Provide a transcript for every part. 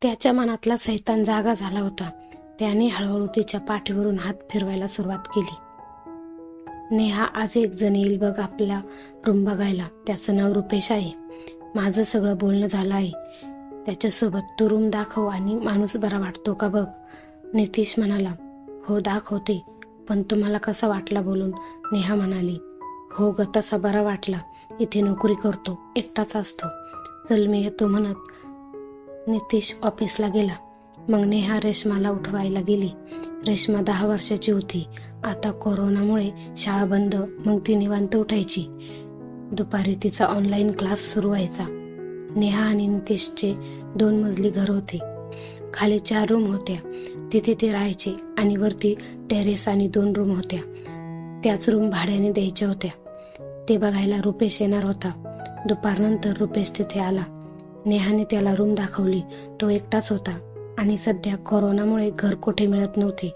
त्याच्या मनातला सैतान जागा झाला होता. त्याने हळूहळू तिच्या पाठीवरून हात फिरवायला सुरुवात केली. नेहा, आज एक जण येईल बघ आपला रूम बघायला. त्याचं नाव रुपेश आहे. माझं सगळं बोलणं झालं आहे त्याच्यासोबत. तू रूम दाखव आणि माणूस बरा वाटतो का बघ. नितीश म्हणाला. हो दाखवते, पण तुम्हाला कसा वाटला बोलून. नेहा म्हणाली. हो ग, तसा बरा वाटला. इथे नोकरी करतो, एकटाच असतो. चल मी येतो म्हणत नितीश ऑफिसला गेला. मग नेहा रेश्माला उठवायला गेली. रेश्मा 10 वर्षाची होती. आता कोरोनामुळे शाळा बंद, मग ती निवांत उठायची. दुपारी तिचा ऑनलाईन क्लास सुरू व्हायचा. नेहा आणि नितीशचे 2 मजली घर होते. खाली 4 रूम होत्या, तिथे ते राहायचे. आणि वरती टेरेस आणि 2 रूम होत्या, त्याच रूम भाड्याने द्यायच्या होत्या. ते बघायला रुपेश येणार होता. दुपारनंतर रुपेश तिथे आला. नेहाने त्याला रूम दाखवली. तो एकटाच होता आणि सध्या कोरोनामुळे घर कुठे मिळत नव्हते.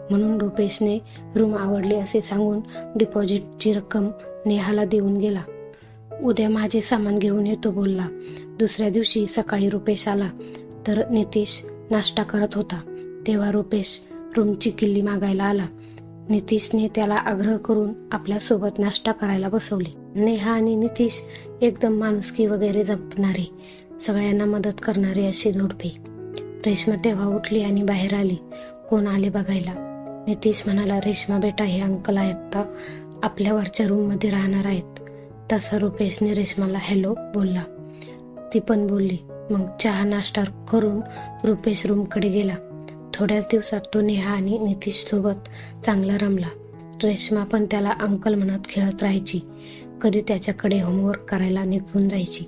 म्हणून रुपेशने रूम आवडली असे सांगून डिपॉझिटची रक्कम नेहाला देऊन गेला. उद्या माझे सामान घेऊन येतो बोलला. दुसऱ्या दिवशी सकाळी रुपेश आला तर नितीश नाश्ता करत होता. तेव्हा रुपेश रूमची किल्ली मागायला आला. नितीशने त्याला आग्रह करून आपल्या सोबत नाश्ता करायला बसवले. नेहा आणि नितीश एकदम माणुसकी वगैरे जपणारे, सगळ्यांना मदत करणारे असे जोडपे. रेश्मा तेव्हा उठली आणि बाहेर आली. कोण आले बघायला. नितीश म्हणाला, रेश्मा बेटा, हे अंकल आहेत, आपल्या वरच्या रूम मध्ये राहणार आहेत. तसा रुपेशने रेश्माला हॅलो बोलला. ती पण बोलली. मग चहा नाश्ता करून रुपेश रूमकडे गेला. थोड्याच दिवसात तो नेहा आणि नितीश सोबत चांगला रमला. रेश्मा पण त्याला अंकल म्हणत खेळत राहायची. कधी त्याच्याकडे होमवर्क करायला निघून जायची.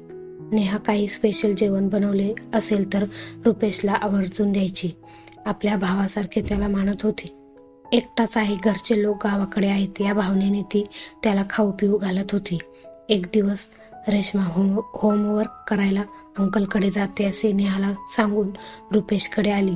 नेहा काही स्पेशल जेवण बनवले असेल तर रुपेशला आवर्जून द्यायची. आपल्या भावासारखे त्याला मानत होती. एकटाच आहे, घरचे लोक गावाकडे आहेत या भावनेने ती त्याला खाऊ पिऊ घालत होती. एक दिवस रेश्मा होमवर्क करायला अंकलकडे जाते असे नेहाला सांगून रुपेशकडे आली.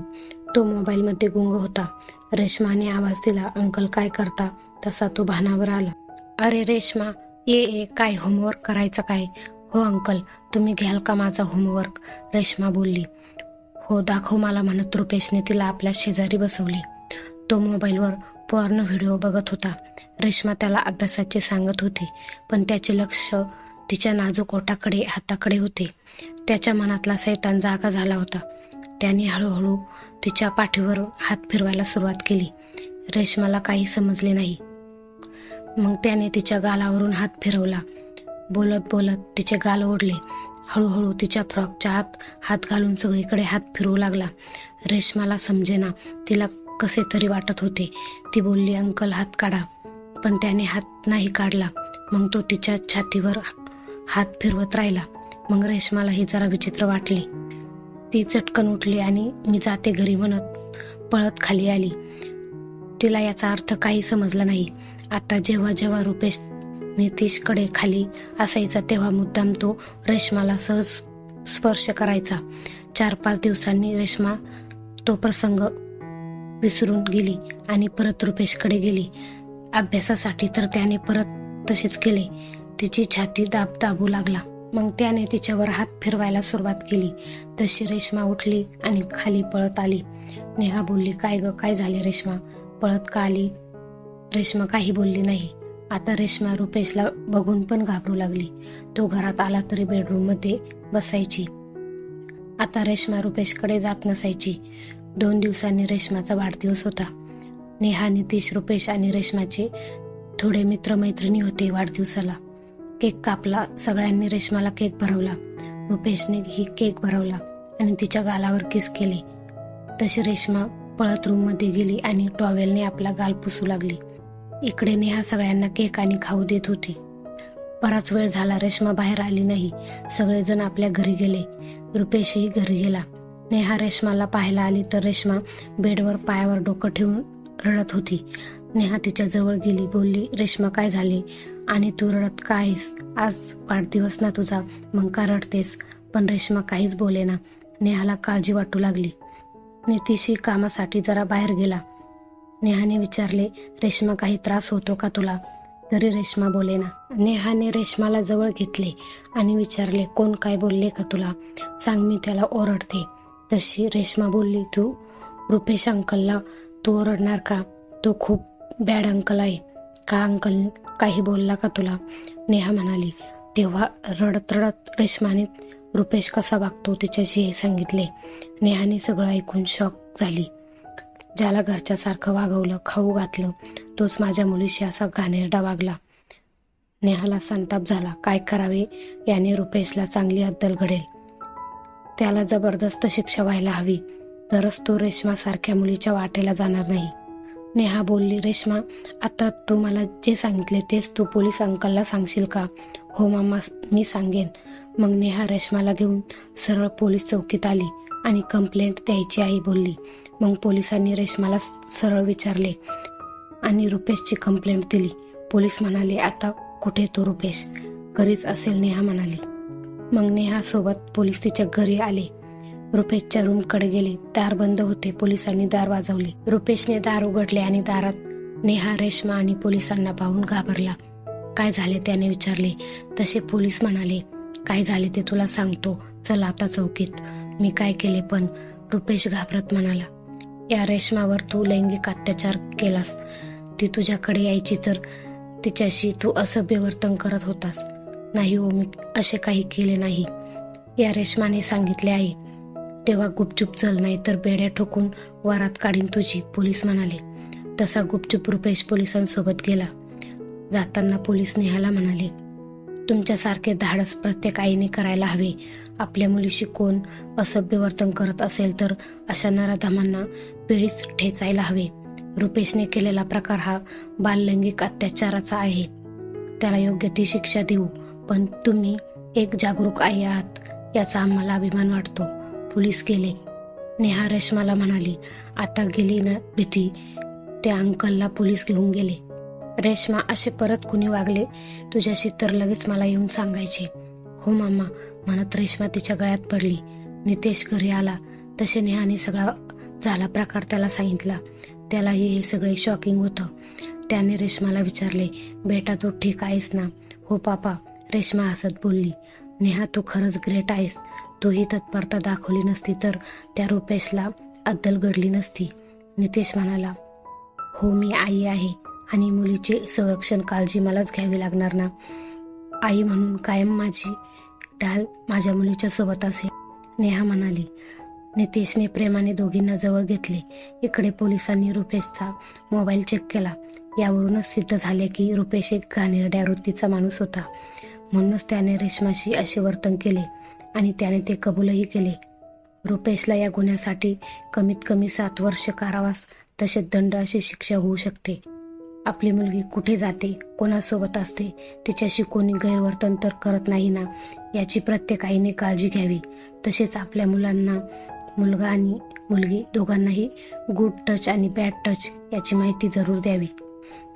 तो मोबाईलमध्ये गुंग होता. रेश्माने आवाज दिला, अंकल काय करता. तसा तो भानावर आला. अरे रेश्मा, ये काय होमवर्क करायचं काय. हो अंकल, तुम्ही घ्याल का माझा होमवर्क. रेश्मा बोलली. हो दाखव मला म्हणत रुपेशने तिला आपल्या शेजारी बसवली. तो मोबाईलवर पॉर्न व्हिडिओ बघत होता. रेश्मा त्याला अभ्यासाचे सांगत होती, पण त्याचे लक्ष तिच्या नाजूक ओठाकडे हाताकडे होते. त्याच्या मनातला सैतान जागा झाला होता. त्याने हळूहळू तिच्या पाठीवर हात फिरवायला सुरुवात केली. रेश्माला काही समजले नाही. मग त्याने तिच्या गालावरून हात फिरवला. बोलत बोलत तिचे गाल ओढले. हळूहळू तिच्या फ्रॉकच्या आत हात घालून सगळीकडे हात फिरवू लागला. रेश्माला समजेना, तिला कसे तरी वाटत होते. ती बोलली, अंकल हात काढा. पण त्याने हात नाही काढला. मग तो तिच्या छातीवर हात फिरवत राहिला. मग रेश्माला ही जरा विचित्र वाटली. ती चटकन उठली आणि मी जाते घरी म्हणत पळत खाली आली. तिला याचा अर्थ काही समजला नाही. आता जेव्हा जेव्हा रुपेश नितीशकडे खाली असायचा तेव्हा मुद्दाम तो रेश्माला सहज स्पर्श करायचा. 4-5 दिवसांनी रेश्मा तो प्रसंग विसरून गेली आणि परत रुपेशकडे गेली अभ्यासासाठी. तर त्याने परत तसेच केले. तिची छाती दाबू लागला. मग त्याने तिच्यावर हात फिरवायला सुरुवात केली. तशी रेश्मा उठली आणि खाली पळत आली. नेहा बोलली, काय ग, काय झाले रेश्मा, पळत का आली. रेश्मा काही बोलली नाही. आता रेश्मा रुपेशला बघून पण घाबरू लागली. तो घरात आला तरी बेडरूम मध्ये बसायची. आता रेश्मा रुपेशकडे जात नसायची. 2 दिवसांनी रेश्माचा वाढदिवस होता. नेहा, नितीश, रुपेश आणि रेश्माचे थोडे मित्रमैत्रिणी होते वाढदिवसाला. केक कापला. सगळ्यांनी रेश्माला केक भरवला. रुपेशने ही केक भरवला आणि तिच्या गालावर किस केले. तशी रेश्मा पळत रूम मध्ये गेली आणि टॉवेलने आपला गाल पुसू लागली. इकडे नेहा सगळ्यांना केक आणि खाऊ देत होती. बराच वेळ झाला रेश्मा बाहेर आली नाही. सगळेजण आपल्या घरी गेले. रुपेशही घरी गेला. नेहा रेश्माला पाहायला आली तर रेश्मा बेडवर पायावर डोकं ठेवून रडत होती. नेहा तिच्या जवळ गेली. बोलली, रेश्मा काय झाले आणि तू रडत का आहेस. आज वाढदिवस ना तुझा, मग का रडतेस. पण रेश्मा काहीच बोलेना. नेहाला काळजी वाटू लागली. नितीशही कामासाठी जरा बाहेर गेला. नेहाने विचारले, रेश्मा काही त्रास होतो का तुला. तरी रेश्मा बोलेना. नेहाने रेश्माला जवळ घेतले आणि विचारले, कोण काय बोलले का तुला, सांग, मी त्याला ओरडते. तशी रेश्मा बोलली, तू रुपेश अंकलला तू ओरडणार का? तो खूप बॅड अंकल आहे. का अंकल काही बोलला का तुला? नेहा म्हणाली. तेव्हा रडत रडत रेश्माने रुपेश कसा वागतो तिच्याशी हे सांगितले. नेहाने सगळं ऐकून शॉक झाली. ज्याला घरच्यासारखं वागवलं, खाऊ घातलं, तोच माझ्या मुलीशी असा घाणेरडा वागला. नेहाला संताप झाला. काय करावे? याने रुपेशला चांगली अद्दल घडेल. त्याला जबरदस्त शिक्षा व्हायला हवी, तरच तो रेश्मासारख्या मुलीच्या वाटेला जाणार नाही. नेहा बोलली, रेश्मा, आता तू मला जे सांगितले तेच तू पोलीस अंकलला सांगशील का? हो मामा, मी सांगेन. मग नेहा रेश्माला घेऊन सरळ पोलीस चौकीत आली आणि कंप्लेंट द्यायची आई बोलली. मग पोलिसांनी रेश्माला सरळ विचारले आणि रुपेशची कंप्लेंट दिली. पोलीस म्हणाले, आता कुठे तो रुपेश? घरीच असेल, नेहा म्हणाली. मग नेहा सोबत पोलीस तिच्या घरी आले. रुपेशच्या रूमकडे गेले. दार बंद होते. पोलिसांनी दार वाजवले. रुपेशने दार उघडले आणि दारात नेहा, रेश्मा आणि पोलिसांना पाहून घाबरला. काय झाले त्याने विचारले. तसे पोलीस म्हणाले, काय झाले ते तुला सांगतो, चल आता चौकीत. मी काय केले पण? रुपेश घाबरत म्हणाला. या रेश्मावर तू लैंगिक अत्याचार केलास. ती तुझ्याकडे यायची तर तिच्याशी तू असभ्य वर्तन करत होतास. नाही हो, मी असे काही केले नाही, या रेश्माने सांगितले आहे. तेव्हा गुपचूप चल, नाही तर बेड्या ठोकून वरात काढीन तुझी, पोलीस म्हणाले. तसा गुपचूप रुपेश पोलिसांसोबत गेला. जाताना पोलीस नेहाला म्हणाले, तुमच्यासारखे धाडस प्रत्येक आईने करायला हवे. आपल्या मुलीशी कोण असभ्य वर्तन करत असेल तर अशा नराधमांना पिढीच ठेचायला हवे. रुपेशने केलेला प्रकार हा बाललैंगिक अत्याचाराचा आहे. त्याला योग्य ती शिक्षा देऊ. पण तुम्ही एक जागरूक आई आहात, याचा आम्हाला अभिमान वाटतो. पोलीस गेले. नेहा रेश्माला म्हणाली, आता गेली ना भीती? त्या अंकलला पोलीस घेऊन गेले. रेश्मा, असे परत कुणी वागले तुझ्याशी तर लगेच मला येऊन सांगायचे. हो मामा, म्हणत रेश्मा तिच्या गळ्यात पडली. नितेश घरी आला. तसे नेहाने सगळा झाला प्रकार त्याला सांगितला. त्यालाही हे सगळे शॉकिंग होतं. त्याने रेश्माला विचारले, बेटा तू ठीक आहेस ना? हो पापा, रेश्मा हसत बोलली. नेहा, तू खरंच ग्रेट आहेस. तू ही तत्परता दाखवली नसती तर त्या रुपेशला अद्दल घडली नसती. नितेश म्हणाला, हो, मी आई आहे आणि मुलीचे संरक्षण काळजी मलाच घ्यावी लागणार ना. आई म्हणून कायम माझी ढाल माझ्या मुलीच्या सोबत असेल, नेहा म्हणाली. नितेशने प्रेमाने दोघींना जवळ घेतले. इकडे पोलिसांनी रुपेशचा मोबाईल चेक केला. यावरूनच सिद्ध झाले की रुपेश एक घाणेरड्या वृत्तीचा माणूस होता. म्हणूनच त्याने रेश्माशी असे वर्तन केले आणि त्याने ते कबूलही केले. रुपेशला या गुन्ह्यासाठी कमीत कमी 7 वर्ष कारावास तसेच दंड अशी शिक्षा होऊ शकते. आपली मुलगी कुठे जाते, कोणासोबत असते, तिच्याशी कोणी गैरवर्तन तर करत नाही ना, याची प्रत्येक आईने काळजी घ्यावी. तसेच आपल्या मुलांना, मुलगा आणि मुलगी दोघांनाही गुड टच आणि बॅड टच याची माहिती जरूर द्यावी.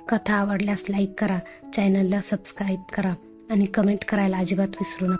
कथा आवडल्यास लाईक करा, चॅनलला सबस्क्राईब करा आणि कमेंट करायला अजिबात विसरू नका.